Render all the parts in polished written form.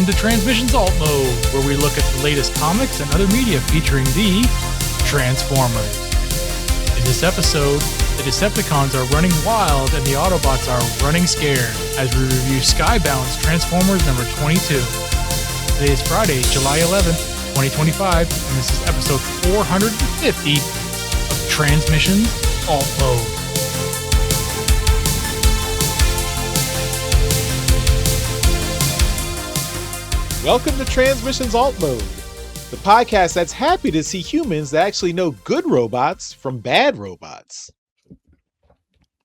Welcome to Transmissions Alt Mode, where we look at the latest comics and other media featuring the Transformers. In this episode, the Decepticons are running wild and the Autobots are running scared as we review Skybound's Transformers number 22. Today is Friday, July 11th, 2025, and this is episode 450 of Transmissions Alt Mode. Welcome to Transmissions Alt Mode, the podcast that's happy to see humans that actually know good robots from bad robots.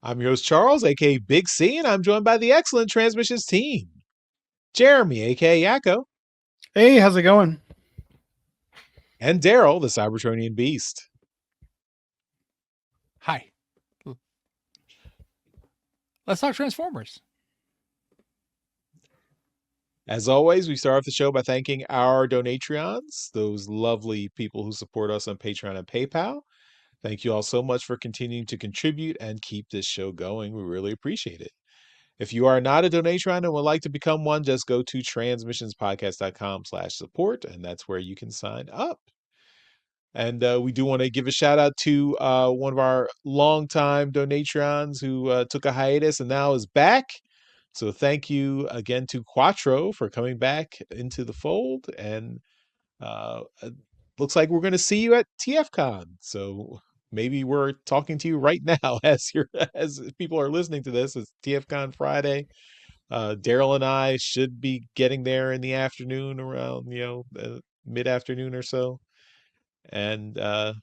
I'm your host, Charles, aka Big C, and I'm joined by the excellent Transmissions team. Jeremy, aka Yakko. Hey, how's it going? And Daryl, the Cybertronian Beast. Hi. Let's talk Transformers. As always, we start off the show by thanking our Donatreons, those lovely people who support us on Patreon and PayPal. Thank you all so much for continuing to contribute and keep this show going. We really appreciate it. If you are not a Donatron and would like to become one, just go to transmissionspodcast.com/support, and that's where you can sign up. And we do want to give a shout out to one of our longtime Donatrons who took a hiatus and now is back. So thank you again to Quattro for coming back into the fold, and looks like we're going to see you at TFCon. So maybe we're talking to you right now as people are listening to this. It's TFCon Friday. Daryl and I should be getting there in the afternoon, around mid-afternoon or so, and we're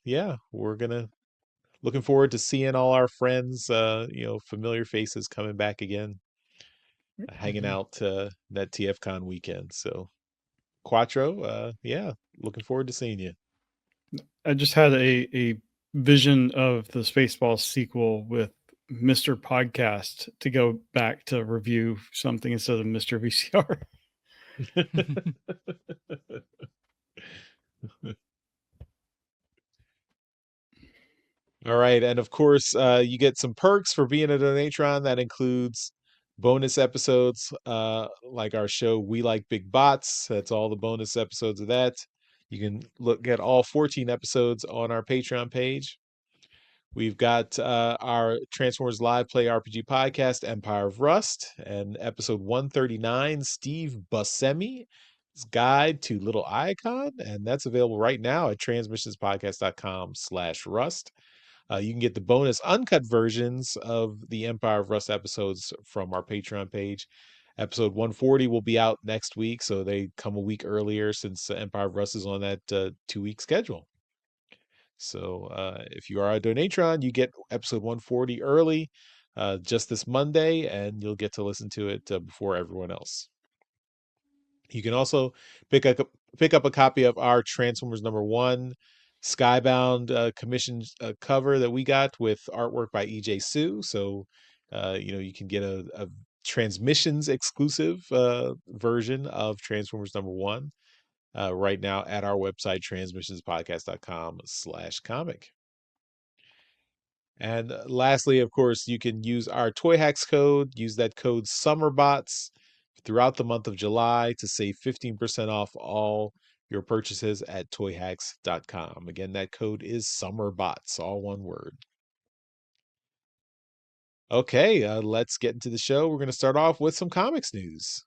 looking forward to seeing all our friends, familiar faces coming back again. Hanging out that TFCon weekend. So Quattro, looking forward to seeing you. I just had a vision of the Spaceballs sequel with Mr. Podcast to go back to review something instead of Mr. VCR. All right, and of course, you get some perks for being a Donatron. That includes bonus episodes like our show We Like Big Bots. That's all the bonus episodes of that. You can look at all 14 episodes on our Patreon page. We've got our Transformers Live Play RPG podcast, Empire of Rust, and episode 139, Steve Buscemi's Guide to Little Icon, and that's available right now at transmissionspodcast.com/rust. You can get the bonus uncut versions of the Empire of Rust episodes from our Patreon page. Episode 140 will be out next week, so they come a week earlier since Empire of Rust is on that 2-week schedule. So if you are a Donatron, you get episode 140 early just this Monday, and you'll get to listen to it before everyone else. You can also pick up a copy of our Transformers #1 Skybound commissioned cover that we got with artwork by EJ Sue. So, you can get a Transmissions exclusive version of Transformers #1 right now at our website, transmissionspodcast.com/comic. And lastly, of course, you can use our Toy Hacks code. Use that code SUMMERBOTS throughout the month of July to save 15% off all your purchases at toyhacks.com. Again, that code is SUMMERBOTS, all one word. Okay, let's get into the show. We're going to start off with some comics news.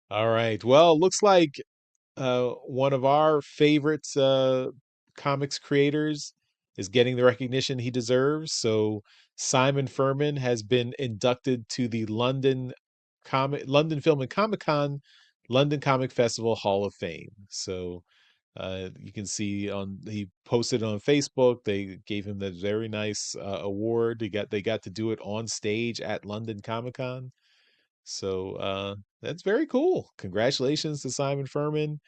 All right. Well, looks like one of our favorite comics creators is getting the recognition he deserves. So Simon Furman has been inducted to the London Film and Comic Con London Comic Festival Hall of Fame. So you can see he posted on Facebook. They gave him that very nice award. They got to do it on stage at London Comic Con. So that's very cool. Congratulations to Simon Furman.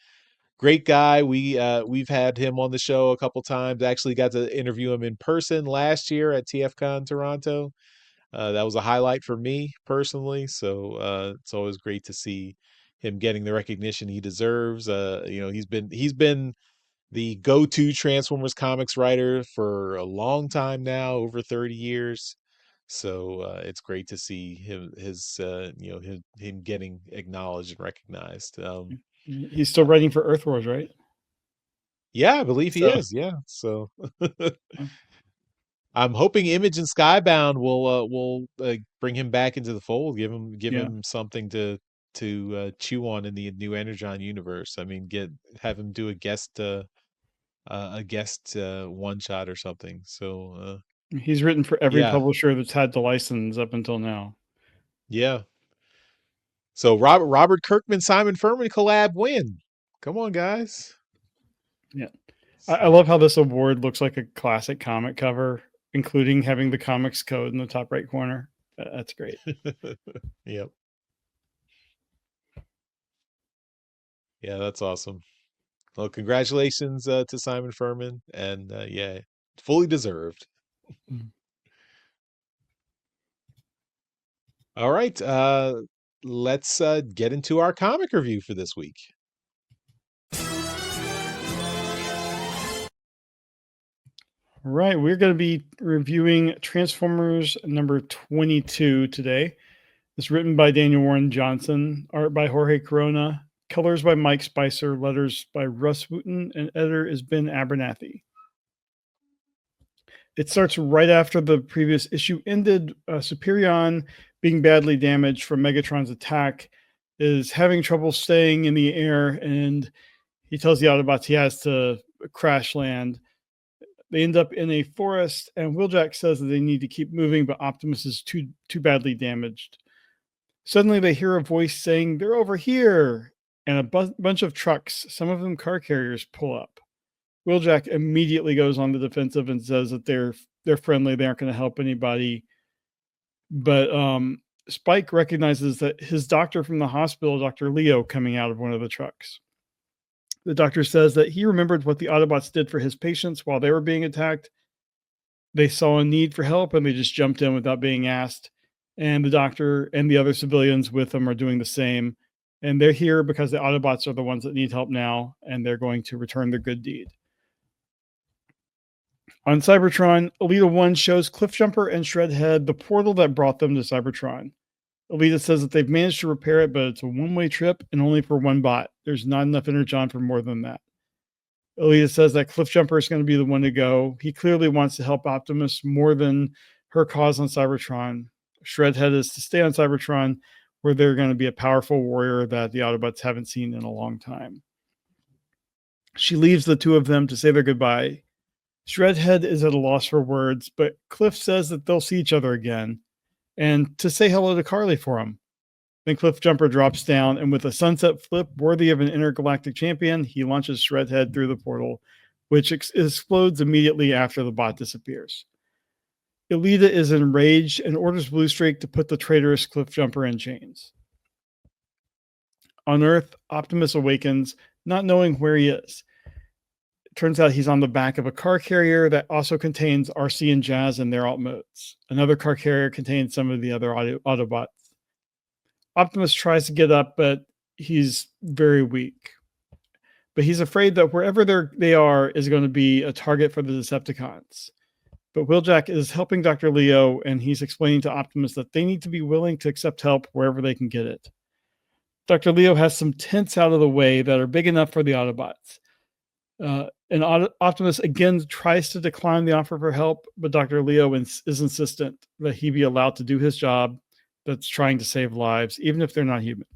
Great guy. We've had him on the show a couple times. Actually got to interview him in person last year at TFCon Toronto. That was a highlight for me personally. So it's always great to see him getting the recognition he deserves. He's been the go-to Transformers comics writer for a long time now, over 30 years. So it's great to see him getting acknowledged and recognized. He's still writing for Earth Wars, right? Yeah, I believe he So is. Yeah, so I'm hoping Image and Skybound will bring him back into the fold, give yeah, him something to chew on in the new Energon universe. I mean, have him do a guest one shot or something. So he's written for every yeah, publisher that's had the license up until now. yeah. So Robert Kirkman, Simon Furman collab win. Come on, guys. Yeah, I So, love how this award looks like a classic comic cover, including having the comics code in the top right corner. That's great. yep. Yeah, that's awesome. Well, congratulations to Simon Furman, and yeah, fully deserved. Mm. All right, let's get into our comic review for this week. Right, we're going to be reviewing Transformers number 22 today. It's written by Daniel Warren Johnson, art by Jorge Corona, colors by Mike Spicer, letters by Russ Wooten, and editor is Ben Abernathy. It starts right after the previous issue ended. Superion, being badly damaged from Megatron's attack, is having trouble staying in the air, and he tells the Autobots he has to crash land. They end up in a forest, and Wheeljack says that they need to keep moving, but Optimus is too badly damaged. Suddenly, they hear a voice saying, "They're over here!" And a bunch of trucks, some of them car carriers, pull up. Wheeljack immediately goes on the defensive and says that they're friendly, they aren't going to help anybody. But Spike recognizes that his doctor from the hospital, Dr. Leo, coming out of one of the trucks. The doctor says that he remembered what the Autobots did for his patients while they were being attacked. They saw a need for help and they just jumped in without being asked. And the doctor and the other civilians with them are doing the same. And they're here because the Autobots are the ones that need help now, and they're going to return their good deed. On Cybertron, Elita 1 shows Cliffjumper and Shredhead the portal that brought them to Cybertron. Elita says that they've managed to repair it, but it's a one-way trip and only for one bot. There's not enough energon for more than that. Elita says that Cliffjumper is going to be the one to go. He clearly wants to help Optimus more than her cause on Cybertron. Shredhead is to stay on Cybertron, where they're going to be a powerful warrior that the Autobots haven't seen in a long time. She leaves the two of them to say their goodbye. Shredhead is at a loss for words, but Cliff says that they'll see each other again and to say hello to Carly for him. Then Cliffjumper drops down, and with a sunset flip worthy of an intergalactic champion, he launches Shredhead through the portal, which explodes immediately after the bot disappears. Elita is enraged and orders Bluestreak to put the traitorous Cliffjumper in chains. On Earth, Optimus awakens, not knowing where he is. It turns out he's on the back of a car carrier that also contains RC and Jazz and their alt modes. Another car carrier contains some of the other Autobots. Optimus tries to get up, but he's very weak. But he's afraid that wherever they are is going to be a target for the Decepticons. But Wheeljack is helping Dr. Leo, and he's explaining to Optimus that they need to be willing to accept help wherever they can get it. Dr. Leo has some tents out of the way that are big enough for the Autobots. And Optimus again tries to decline the offer for help, but Dr. Leo is insistent that he be allowed to do his job that's trying to save lives, even if they're not human.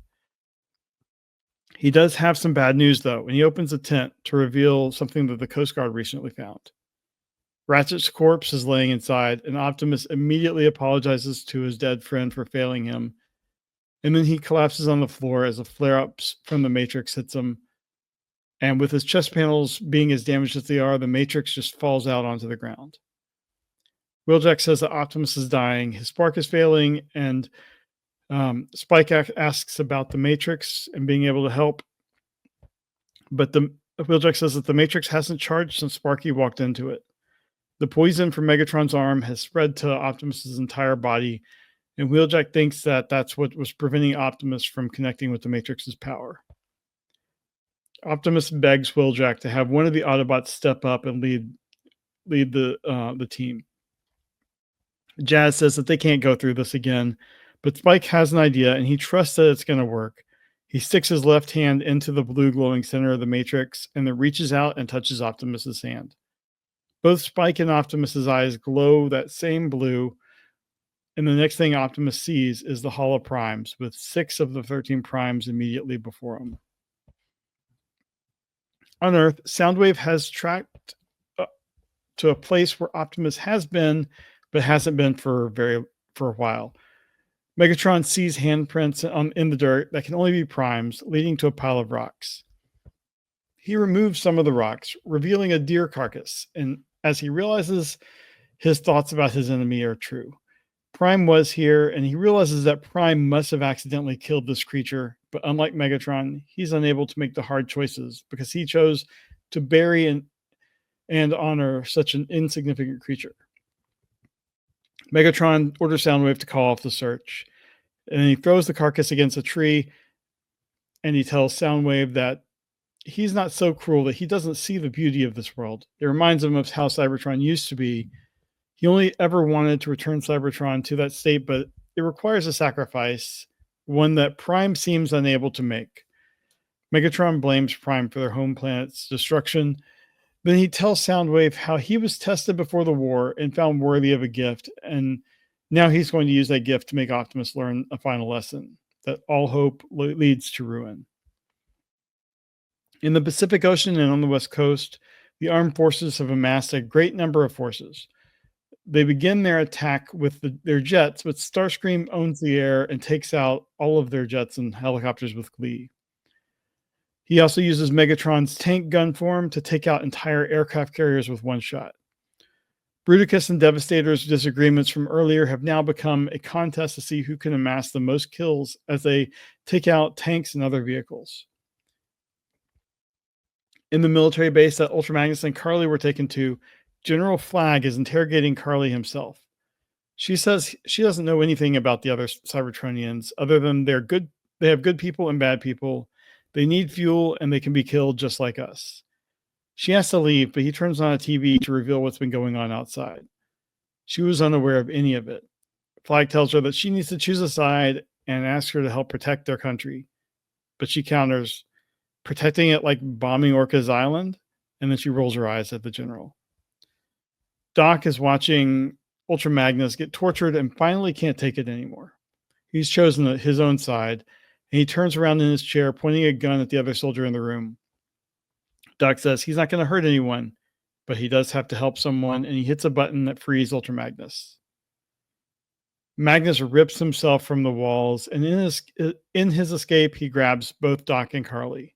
He does have some bad news, though, and he opens a tent to reveal something that the Coast Guard recently found. Ratchet's corpse is laying inside, and Optimus immediately apologizes to his dead friend for failing him. And then he collapses on the floor as a flare-up from the Matrix hits him. And with his chest panels being as damaged as they are, the Matrix just falls out onto the ground. Wheeljack says that Optimus is dying, his spark is failing, and Spike asks about the Matrix and being able to help. But Wheeljack says that the Matrix hasn't charged since Sparky walked into it. The poison from Megatron's arm has spread to Optimus's entire body, and Wheeljack thinks that that's what was preventing Optimus from connecting with the Matrix's power. Optimus begs Wheeljack to have one of the Autobots step up and lead the team. Jazz says that they can't go through this again, but Spike has an idea and he trusts that it's going to work. He sticks his left hand into the blue glowing center of the matrix and then reaches out and touches Optimus's hand. Both Spike and Optimus's eyes glow that same blue, and the next thing Optimus sees is the Hall of Primes, with 6 of the 13 primes immediately before him. On Earth, Soundwave has tracked to a place where Optimus has been, but hasn't been for a while. Megatron sees handprints in the dirt that can only be primes, leading to a pile of rocks. He removes some of the rocks, revealing a deer carcass, and as he realizes his thoughts about his enemy are true. Prime was here, and he realizes that Prime must have accidentally killed this creature, but unlike Megatron, he's unable to make the hard choices because he chose to bury and honor such an insignificant creature. Megatron orders Soundwave to call off the search, and he throws the carcass against a tree, and he tells Soundwave that he's not so cruel, that he doesn't see the beauty of this world. It reminds him of how Cybertron used to be. He only ever wanted to return Cybertron to that state, but it requires a sacrifice, one that Prime seems unable to make. Megatron blames Prime for their home planet's destruction. Then he tells Soundwave how he was tested before the war and found worthy of a gift, and now he's going to use that gift to make Optimus learn a final lesson, that all hope leads to ruin. In the Pacific Ocean and on the West Coast, the armed forces have amassed a great number of forces. They begin their attack with their jets, but Starscream owns the air and takes out all of their jets and helicopters with glee. He also uses Megatron's tank gun form to take out entire aircraft carriers with one shot. Bruticus and Devastator's disagreements from earlier have now become a contest to see who can amass the most kills as they take out tanks and other vehicles. In the military base that Ultra Magnus and Carly were taken to, General Flag is interrogating Carly himself. She says she doesn't know anything about the other Cybertronians other than they have good people and bad people. They need fuel and they can be killed just like us. She has to leave, but he turns on a TV to reveal what's been going on outside. She was unaware of any of it. Flag tells her that she needs to choose a side and asks her to help protect their country. But she counters, protecting it like bombing Orca's island? And then she rolls her eyes at the general. Doc is watching Ultra Magnus get tortured and finally can't take it anymore. He's chosen his own side, and he turns around in his chair, pointing a gun at the other soldier in the room. Doc says he's not going to hurt anyone, but he does have to help someone, and he hits a button that frees Ultra Magnus. Magnus rips himself from the walls, and in his escape, he grabs both Doc and Carly.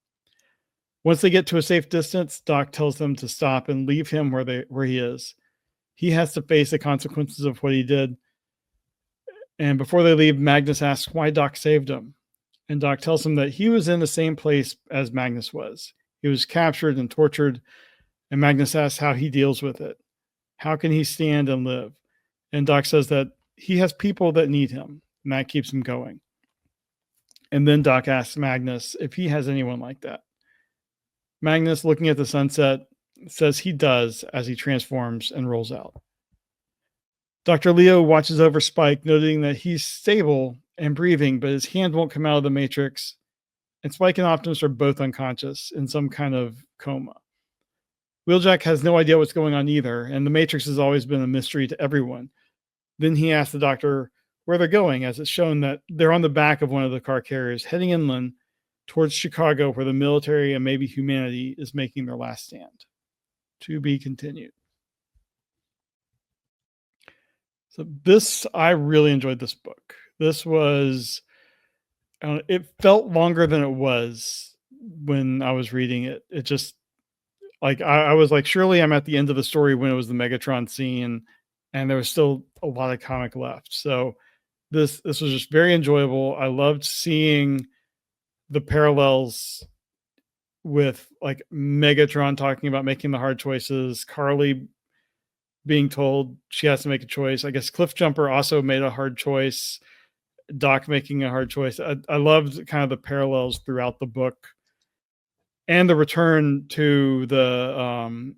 Once they get to a safe distance, Doc tells them to stop and leave him where he is. He has to face the consequences of what he did. And before they leave, Magnus asks why Doc saved him. And Doc tells him that he was in the same place as Magnus was. He was captured and tortured. And Magnus asks how he deals with it. How can he stand and live? And Doc says that he has people that need him, and that keeps him going. And then Doc asks Magnus if he has anyone like that. Magnus, looking at the sunset, says he does as he transforms and rolls out. Dr. Leo watches over Spike, noting that he's stable and breathing, but his hand won't come out of the matrix. And Spike and Optimus are both unconscious in some kind of coma. Wheeljack has no idea what's going on either, and the matrix has always been a mystery to everyone. Then he asks the doctor where they're going, as it's shown that they're on the back of one of the car carriers, heading inland towards Chicago, where the military and maybe humanity is making their last stand. To be continued. So I really enjoyed this book. This was, it felt longer than it was when I was reading it. It just, like, I was like, surely I'm at the end of the story when it was the Megatron scene, and there was still a lot of comic left. So this was just very enjoyable. I loved seeing the parallels with like Megatron talking about making the hard choices, Carly being told she has to make a choice. I guess Cliffjumper also made a hard choice, Doc making a hard choice. I loved kind of the parallels throughout the book, and the return to the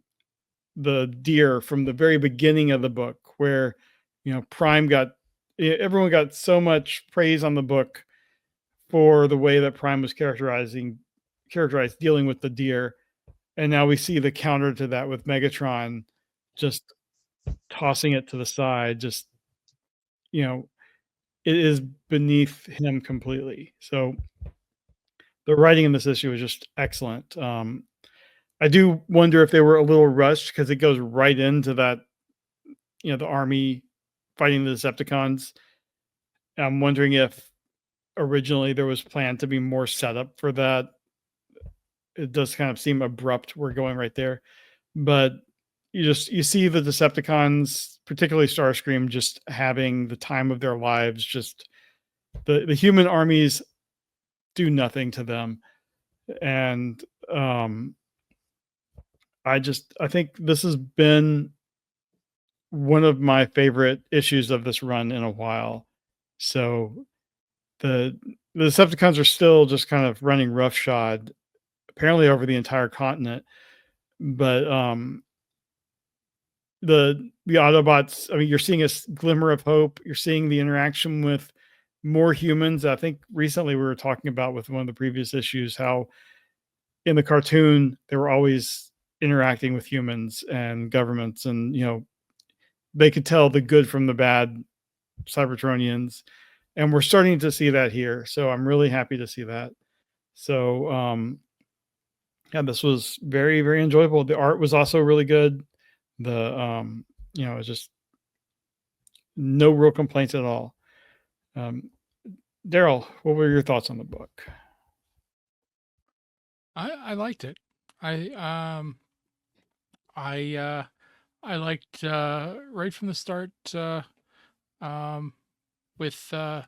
deer from the very beginning of the book, where Prime everyone got so much praise on the book for the way that Prime was characterized dealing with the deer. And now we see the counter to that with Megatron just tossing it to the side. Just, it is beneath him completely. So the writing in this issue is just excellent. I do wonder if they were a little rushed because it goes right into that, the army fighting the Decepticons. I'm wondering if originally there was planned to be more setup for that. It does kind of seem abrupt. We're going right there, but you see the Decepticons, particularly Starscream, just having the time of their lives. Just the human armies do nothing to them, and I think this has been one of my favorite issues of this run in a while. So the Decepticons are still just kind of running roughshod, apparently over the entire continent. But the Autobots, I mean, you're seeing a glimmer of hope. You're seeing the interaction with more humans. I think recently we were talking about with one of the previous issues how in the cartoon they were always interacting with humans and governments, and they could tell the good from the bad Cybertronians, and we're starting to see that here. So I'm really happy to see that. So yeah, this was very, very enjoyable. The art was also really good. The it's just no real complaints at all. Daryl, what were your thoughts on the book? I liked it. I liked right from the start with the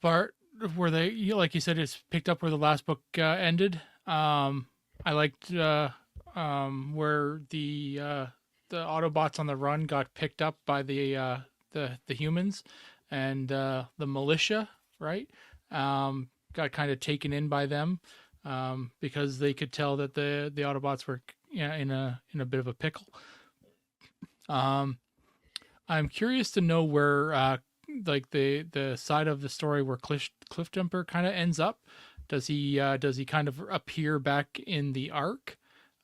part where they, like you said, it's picked up where the last book ended. I liked where the Autobots on the run got picked up by the humans and the militia, right? Got kind of taken in by them because they could tell that the Autobots were in a bit of a pickle. I'm curious to know where like the side of the story where Cliffjumper kind of ends up. Does he kind of appear back in the arc,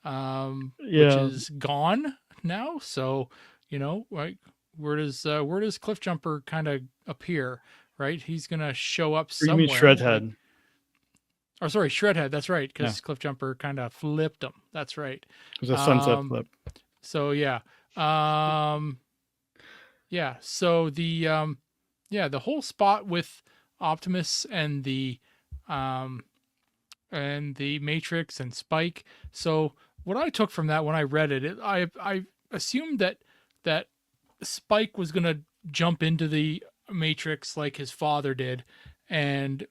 which is gone now? So like where does Cliffjumper kind of appear? Right, he's gonna show up somewhere. You mean Shredhead? Like, or sorry, Shredhead. That's right, because Cliffjumper kind of flipped him. That's right. It was a sunset flip. So yeah, yeah. So the whole spot with Optimus and the Matrix and Spike. So what I took from that when I read it, I assumed that Spike was gonna jump into the Matrix like his father did, and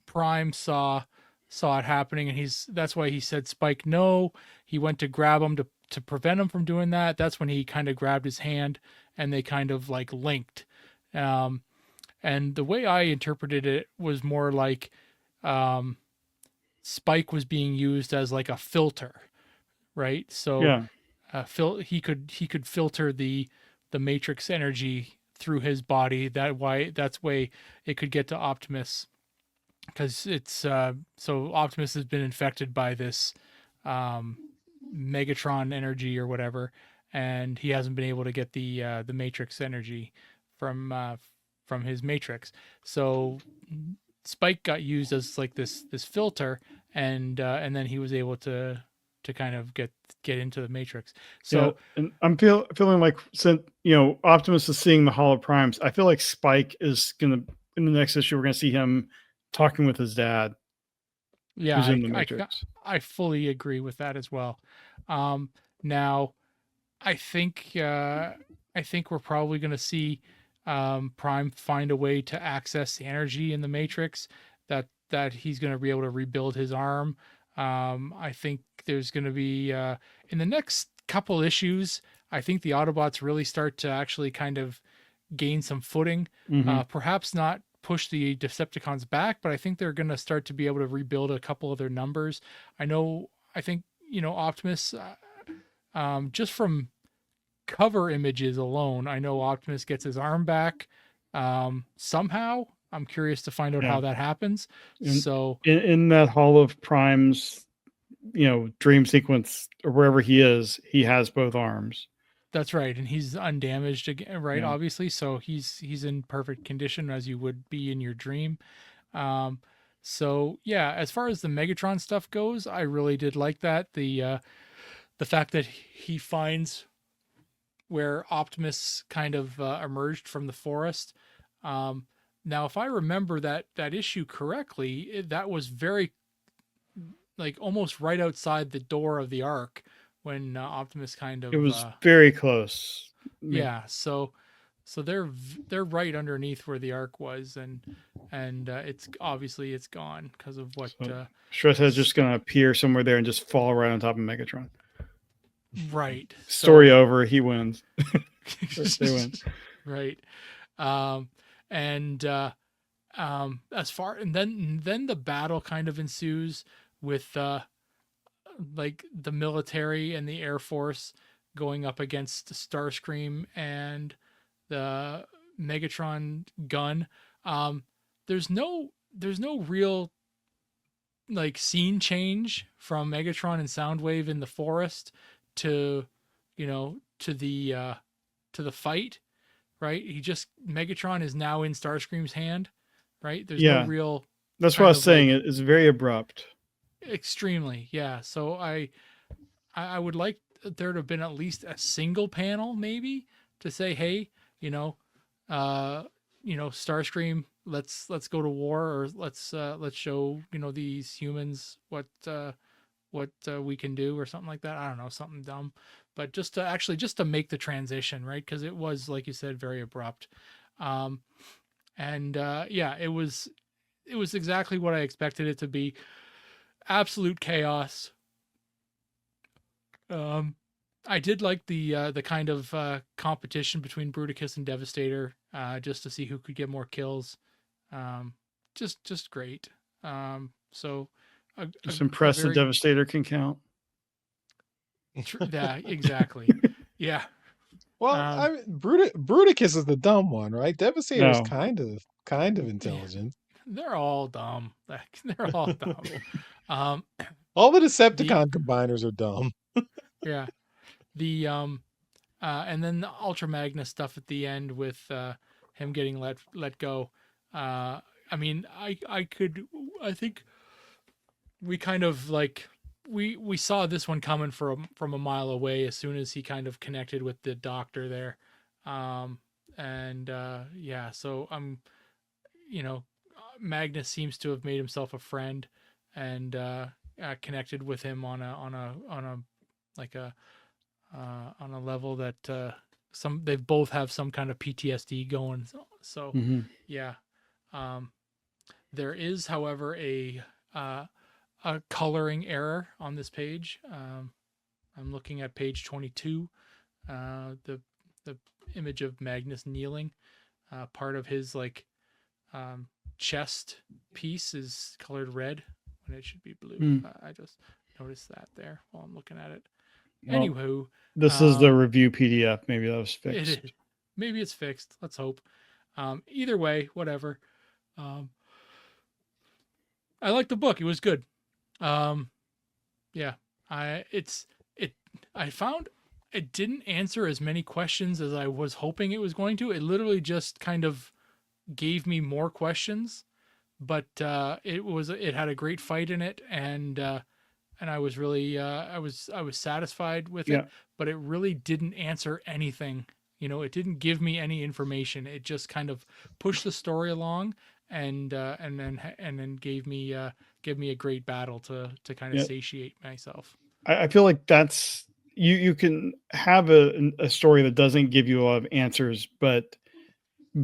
Prime saw it happening, and that's why he said, Spike, no. He went to grab him to prevent him from doing that. That's when he kind of grabbed his hand and they kind of like linked. And the way I interpreted it was more like Spike was being used as like a filter, right? So he could filter the Matrix energy through his body. That's way it could get to Optimus, because it's so Optimus has been infected by this Megatron energy or whatever, and he hasn't been able to get the Matrix energy from his Matrix. So Spike got used as like this filter, and then he was able to kind of get into the Matrix. So and I'm feeling like, since Optimus is seeing the Hollow Primes, I feel like Spike is gonna, in the next issue, we're gonna see him talking with his dad. Yeah, I fully agree with that as well. Now, I think we're probably going to see Prime find a way to access the energy in the Matrix that he's going to be able to rebuild his arm. I think there's going to be in the next couple issues, I think the Autobots really start to actually kind of gain some footing. Perhaps not push the Decepticons back, but I think they're going to start to be able to rebuild a couple of their numbers. I think Optimus, just from cover images alone, I know Optimus gets his arm back somehow. I'm curious to find out how that happens. So in that Hall of Primes, dream sequence or wherever he is, he has both arms. that's right, and he's undamaged again, right? Yeah. Obviously, so he's in perfect condition as you would be in your dream. So yeah, as far as the Megatron stuff goes, I really did like that. The fact that he finds where Optimus kind of emerged from the forest. Now, if I remember that issue correctly, that was very like almost right outside the door of the Ark when Optimus kind of It was very close. yeah. So they're right underneath where the Ark was, and it's obviously it's gone because of what Shredhead's just gonna appear somewhere there and just fall right on top of Megatron. Right. Story over. He wins. They win. Right. As far and then the battle kind of ensues with like the military and the Air Force going up against Starscream and the Megatron gun. There's no real like scene change from Megatron and Soundwave in the forest to to the fight, right? Megatron is now in Starscream's hand, right? There's no real. That's what I was saying. Like, it's very abrupt. Extremely, yeah. So I would like there to have been at least a single panel, maybe, to say, hey, Starscream, let's go to war, or let's show these humans what we can do, or something like that. I don't know, something dumb, but just to make the transition, right? Because it was, like you said, very abrupt. It was exactly what I expected it to be. Absolute chaos. I did like the kind of competition between Bruticus and Devastator, just to see who could get more kills. Just great. So just impressed the Devastator can count. Yeah, exactly. Yeah. Well, Bruticus is the dumb one, right? Devastator is kind of intelligent. They're all dumb. They're all dumb. All the Decepticon combiners are dumb. Yeah. And then the Ultra Magnus stuff at the end with him getting let go. I mean, I think we kind of like we saw this one coming from a mile away as soon as he kind of connected with the doctor there. So Magnus seems to have made himself a friend and connected with him on a level that they both have some kind of PTSD going. So yeah. There is, however, a coloring error on this page. I'm looking at page 22. The image of Magnus kneeling, part of his chest piece is colored red when it should be blue. I just noticed that there while I'm looking at it. Well, anywho, this is the review PDF. Maybe that was fixed. Maybe it's fixed. Let's hope. Either way, whatever. I liked the book. It was good. Yeah. I found it didn't answer as many questions as I was hoping it was going to. It literally just kind of gave me more questions, but it had a great fight in it, and I was really I was satisfied with it, but it really didn't answer anything. It didn't give me any information. It just kind of pushed the story along and then gave me a great battle to kind of satiate myself. I feel like that's you can have a story that doesn't give you a lot of answers, but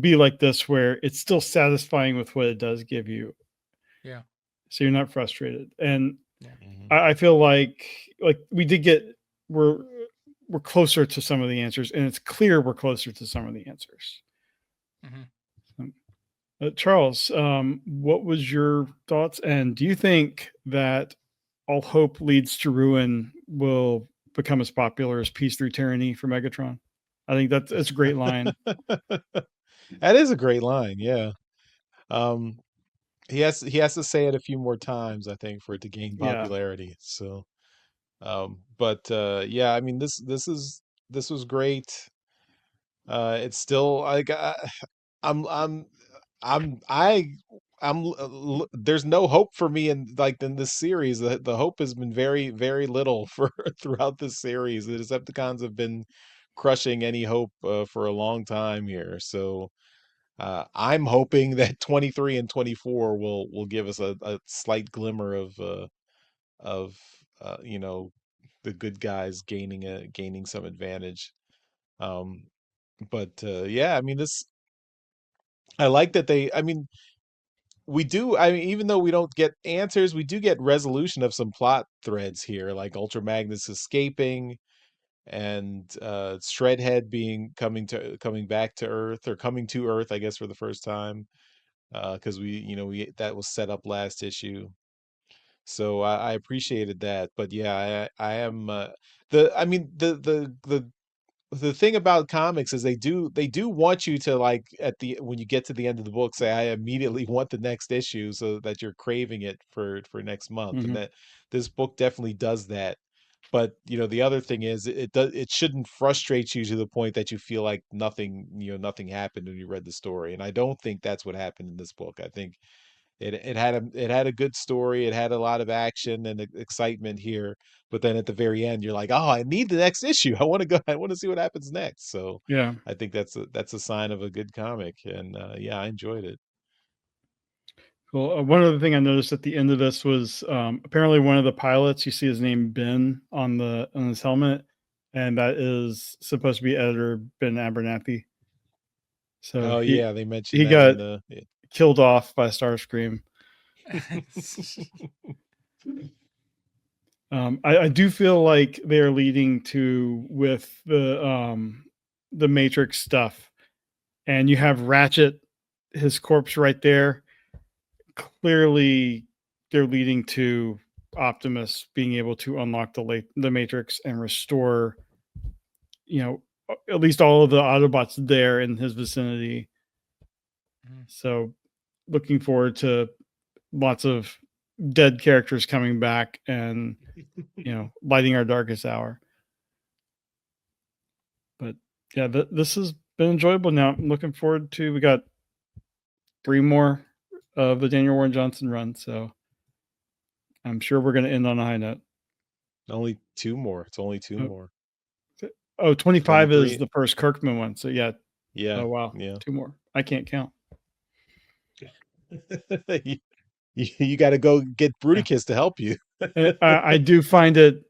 be like this where it's still satisfying with what it does give you. Yeah. So you're not frustrated. And I feel like we did we're closer to some of the answers, and it's clear we're closer to some of the answers. Charles, what was your thoughts? And do you think that All Hope Leads to Ruin will become as popular as Peace Through Tyranny for Megatron? I think it's a great line. That is a great line. Yeah. Um, he has to say it a few more times, I think, for it to gain Yeah. popularity. So, but yeah, I mean, this was great. It's still like I'm I'm I'm I there's no hope for me in this series. The hope has been very little for throughout this series. The Decepticons have been crushing any hope for a long time here. So I'm hoping that 23 and 24 will give us a slight glimmer of you know, the good guys gaining some advantage. Um, but yeah, I mean, this I like that I mean, I mean, even though we don't get answers, we do get resolution of some plot threads here, like Ultra Magnus escaping and Shredhead coming back to Earth, or coming to Earth, I guess, for the first time. Because we that was set up last issue. So I appreciated that. But yeah, I am I mean, the thing about comics is they do want you to, like, at the when you get to the end of the book, say, I immediately want the next issue, so that you're craving it for next month. And Hmm. that this book definitely does that. But the other thing is, it shouldn't frustrate you to the point that you feel like nothing happened when you read the story. And I don't think that's what happened in this book. I think it had a good story. It had a lot of action and excitement here, but then at the very end, you're like, oh, I need the next issue. I want to see what happens next. So Yeah. I think that's a sign of a good comic. And yeah, I enjoyed it. Well, one other thing I noticed at the end of this was apparently one of the pilots. You see his name Ben on his helmet, and that is supposed to be editor Ben Abernathy. So Oh he yeah, they mentioned he that in got the killed off by Starscream. I do feel like they're leading to with the Matrix stuff, and you have Ratchet, his corpse right there. Clearly, they're leading to Optimus being able to unlock the Matrix and restore, at least all of the Autobots there in his vicinity. So, looking forward to lots of dead characters coming back and lighting our darkest hour. But yeah, this has been enjoyable. Now I'm looking forward to. We got 3 more of the Daniel Warren Johnson run, so I'm sure we're going to end on a high note. only 2 more. It's only 2 Oh, more. 25 is 23. the first Kirkman one. So yeah. Yeah, Oh wow, yeah. 2 more. I can't count. you you got to go get Yeah. Bruticus to help you. I do find it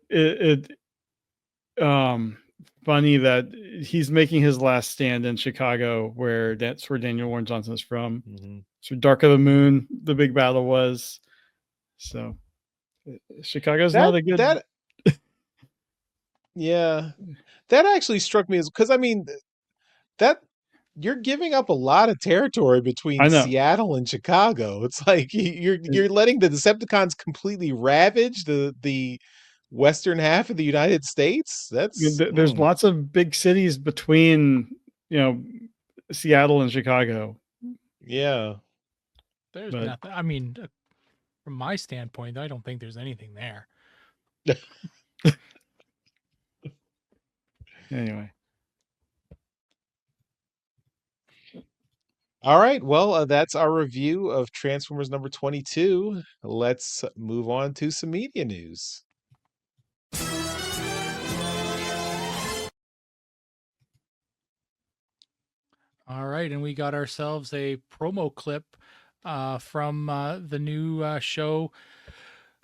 funny that he's making his last stand in Chicago, where that's where Daniel Warren Johnson is from. Mm-hmm. So Dark of the Moon, the big battle was. So Chicago's not That a good. that Yeah, that actually struck me as, because I mean, that you're giving up a lot of territory between I know. Seattle and Chicago. It's like you're letting the Decepticons completely ravage the western half of the United States. That's There's lots of big cities between you know Seattle and Chicago, yeah. There's but nothing. I mean, from my standpoint, I don't think there's anything there. anyway. All right. Well, that's our review of Transformers number 22. Let's move on to some media news. All right, and we got ourselves a promo clip from the new show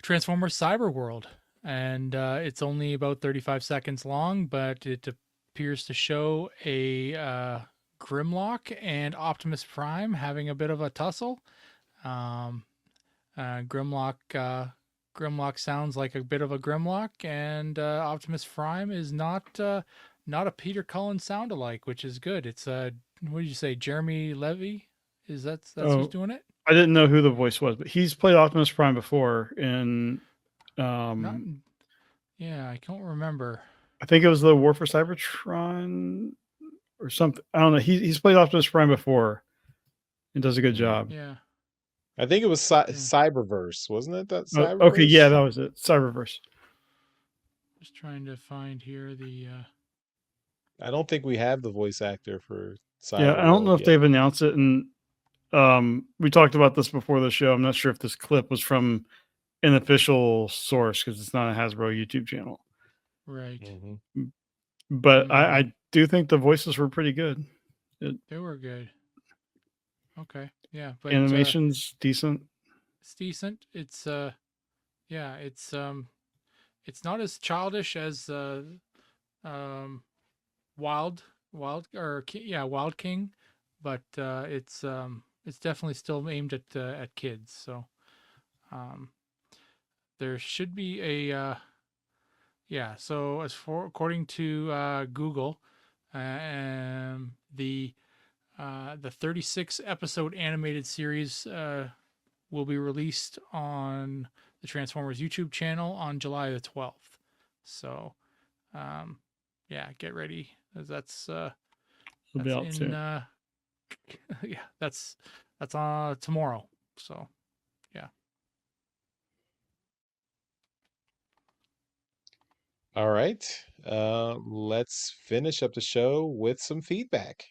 Transformers Cyber World, and it's only about 35 seconds long, but it appears to show a Grimlock and Optimus Prime having a bit of a tussle. Grimlock sounds like a bit of a Grimlock, and Optimus Prime is not a Peter Cullen sound alike, which is good. It's what did you say, Jeremy Levy? That's who's doing it? I didn't know who the voice was, but he's played Optimus Prime before in Yeah, I can't remember. I think it was the War for Cybertron or something. I don't know. He's played Optimus Prime before and does a good job. Yeah. I think it was Cyberverse, wasn't it? That Oh, okay, yeah, Cyberverse? that was it. Cyberverse. Just trying to find here the. I don't think we have the voice actor for Yeah, I don't know Cyberworld if yet. they've announced it, and we talked about this before the show. I'm not sure if this clip was from an official source because it's not a Hasbro YouTube channel. Right. Mm-hmm. But I do think the voices were pretty good. They were good. Okay. Yeah, but animation's decent. It's decent. It's yeah, it's not as childish as Wild Wild King, but it's definitely still aimed at kids. So there should be a yeah. So according to Google, the 36 episode animated series will be released on the Transformers YouTube channel on July the 12th. So, yeah, get ready. That's It'll be out in soon. yeah, that's tomorrow. So, yeah. All right. Let's finish up the show with some feedback.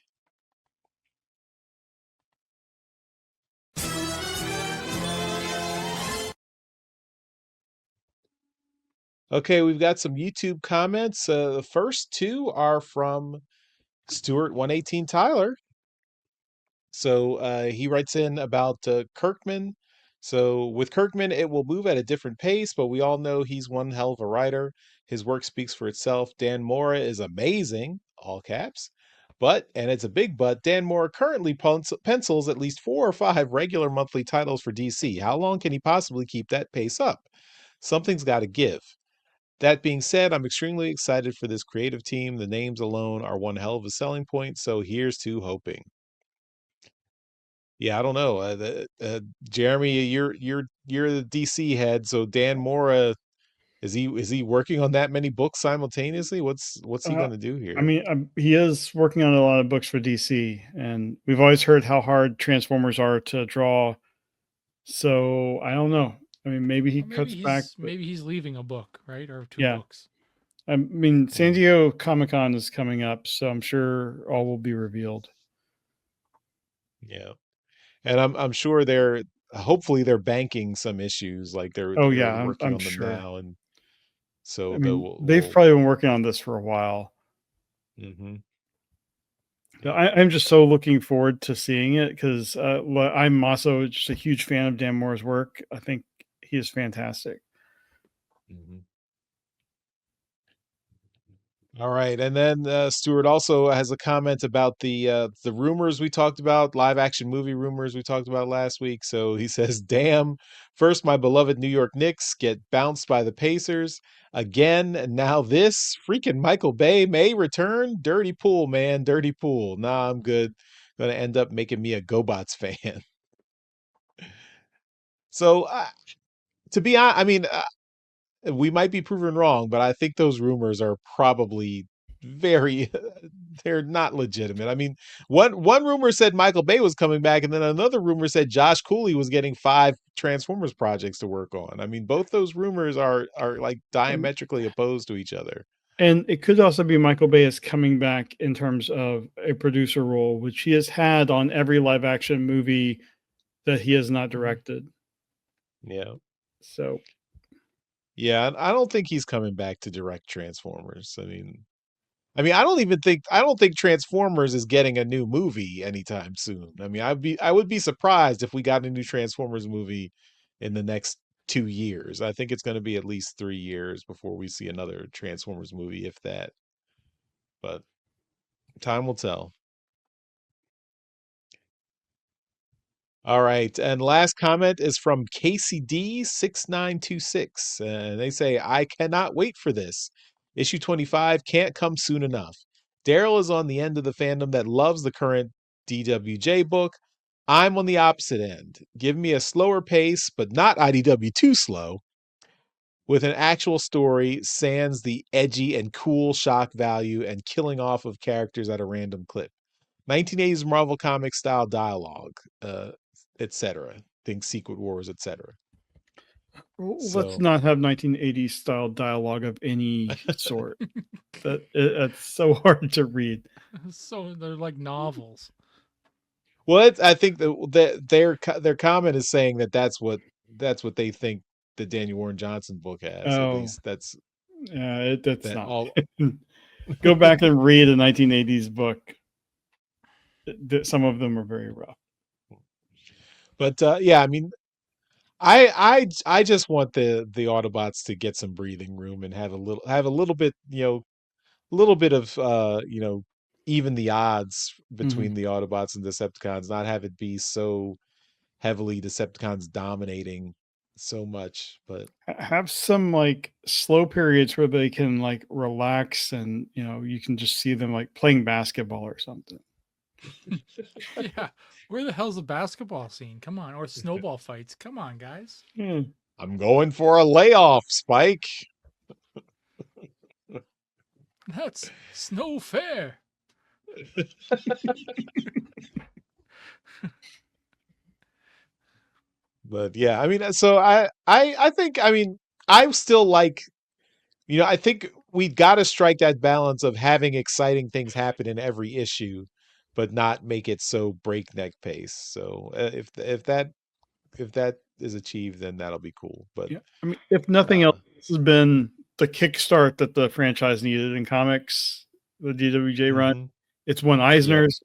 Okay, we've got some YouTube comments. The first two are from Stuart 118 Tyler. So he writes in about Kirkman. So with Kirkman, it will move at a different pace, but we all know he's one hell of a writer. His work speaks for itself. Dan Mora is amazing, all caps. And it's a big but, Dan Mora currently pencils at least 4 or 5 regular monthly titles for DC. How long can he possibly keep that pace up? Something's got to give. That being said, I'm extremely excited for this creative team. The names alone are one hell of a selling point, so here's to hoping. Yeah, I don't know. Jeremy, you're the DC head, so Dan Mora is he working on that many books simultaneously? What's he going to do I here? mean, he is working on a lot of books for DC, and we've always heard how hard Transformers are to draw. So I don't know. I mean, maybe he cuts back. Maybe he's leaving a book, right, or 2 Yeah. books. I mean, San Diego Comic-Con is coming up, so I'm sure all will be revealed. Yeah, and I'm sure hopefully they're banking some issues, like they're working I'm on them sure. now, and so I mean, they've probably been working on this for a while. Mm-hmm. I'm just so looking forward to seeing it because I'm also just a huge fan of Dan More's work. I think he is fantastic. Mm-hmm. All right, and then Stuart also has a comment about the rumors we talked about, live action movie rumors we talked about last week. So he says, "Damn! First, my beloved New York Knicks get bounced by the Pacers again, and now this freaking Michael Bay may return. Dirty pool, man, dirty pool. Nah, I'm good. Gonna end up making me a GoBots fan." So to be honest, I mean. We might be proven wrong, but I think those rumors are probably very they're not legitimate. I mean, one rumor said Michael Bay was coming back, and then another rumor said Josh Cooley was getting 5 Transformers projects to work on. I mean, both those rumors are like diametrically opposed to each other. And it could also be Michael Bay is coming back in terms of a producer role, which he has had on every live action movie that he has not directed. Yeah. So yeah, I don't think he's coming back to direct Transformers. I don't think Transformers is getting a new movie anytime soon. I mean, I would be surprised if we got a new Transformers movie in the next 2 years. I think it's going to be at least 3 years before we see another Transformers movie, if that. But time will tell. All right, and last comment is from KCD6926, and they say, "I cannot wait for this. Issue 25 can't come soon enough. Daryl is on the end of the fandom that loves the current DWJ book. I'm on the opposite end. Give me a slower pace, but not IDW too slow. with an actual story, sans the edgy and cool shock value and killing off of characters at a random clip. 1980s Marvel Comics style dialogue, etc. Think Secret Wars, etc. Let's So, not have 1980s style dialogue of any sort. That's so hard to read. So they're like novels. well, I think that their comment is saying that that's what they think the Daniel Warren Johnson book has. At Oh, least that's that's that not. all. Go back and read a 1980s book. Some of them are very rough. But yeah, I mean, I just want the Autobots to get some breathing room and have a little bit, a little bit of even the odds between the Autobots and Decepticons, not have it be so heavily Decepticons dominating so much. But Have some like slow periods where they can like relax and you can just see them like playing basketball or something. Yeah. Where the hell's the basketball scene? Come on. Or snowball fights. Come on, guys. Yeah. I'm going for a layoff, Spike. That's snow fair. But yeah, I mean, so I think, I mean, I still like, I think we got to strike that balance of having exciting things happen in every issue, but not make it so breakneck pace. So if that is achieved, then that'll be cool. But Yeah. I mean, if nothing else, this has been the kickstart that the franchise needed in comics, the DWJ run. It's won Eisner's.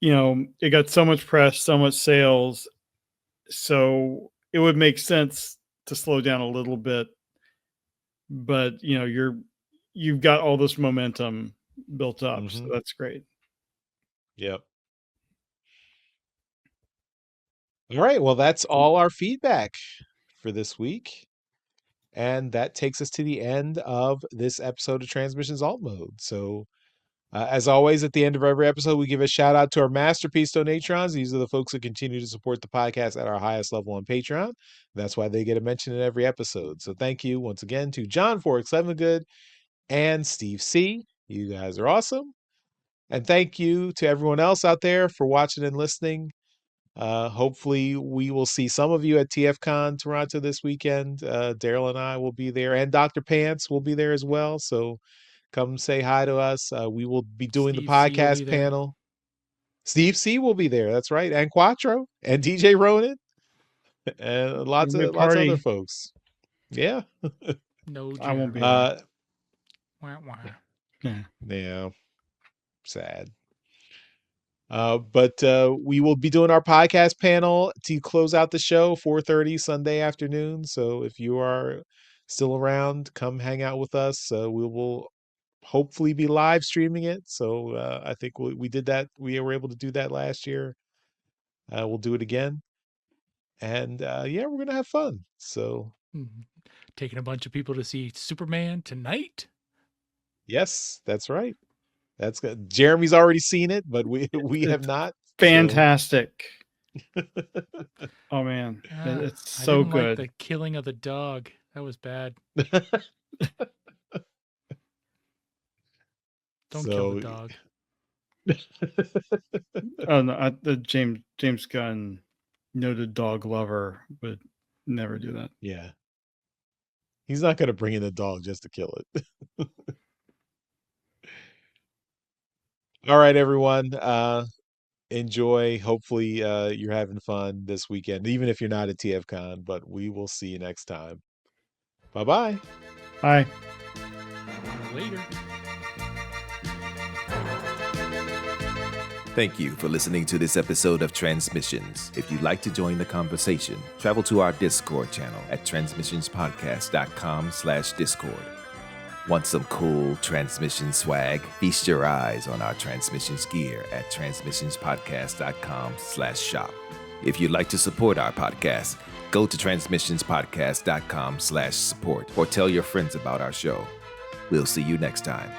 It got so much press, so much sales. So it would make sense to slow down a little bit. But you've got all this momentum built up. So that's great. Yep. All right. Well, that's all our feedback for this week. And that takes us to the end of this episode of Transmissions Alt Mode. So, as always, at the end of every episode, we give a shout out to our masterpiece donatrons. These are the folks who continue to support the podcast at our highest level on Patreon. That's why they get a mention in every episode. So thank you once again to John Forks, Good, and Steve C. You guys are awesome. And thank you to everyone else out there for watching and listening. Hopefully we will see some of you at TFCon Toronto this weekend. Daryl and I will be there, and Dr. Pants will be there as well. So come say hi to us. We will be doing the podcast panel. Steve C will be there. That's right. And Quattro and DJ Ronan and lots of other folks. Yeah. No, I won't be there. Yeah. Sad. But we will be doing our podcast panel to close out the show 4:30 Sunday afternoon. So if you are still around, come hang out with us. We will hopefully be live streaming it. So I think we did that. We were able to do that last year. We'll do it again. And yeah, we're going to have fun. So taking a bunch of people to see Superman tonight. Yes, that's right. That's good. Jeremy's already seen it, but we have not. Fantastic. So. Oh man, it's so good. Like the killing of the dog. That was bad. Don't kill the dog. Oh no, the James Gunn, noted dog lover, would never do that. Yeah. He's not going to bring in the dog just to kill it. All right, everyone. Enjoy. Hopefully you're having fun this weekend, even if you're not at TFCon, but we will see you next time. Bye-bye. Bye. Later. Thank you for listening to this episode of Transmissions. If you'd like to join the conversation, travel to our Discord channel at transmissionspodcast.com/Discord. Want some cool transmission swag? Feast your eyes on our transmissions gear at transmissionspodcast.com/shop. If you'd like to support our podcast, go to transmissionspodcast.com/support or tell your friends about our show. We'll see you next time.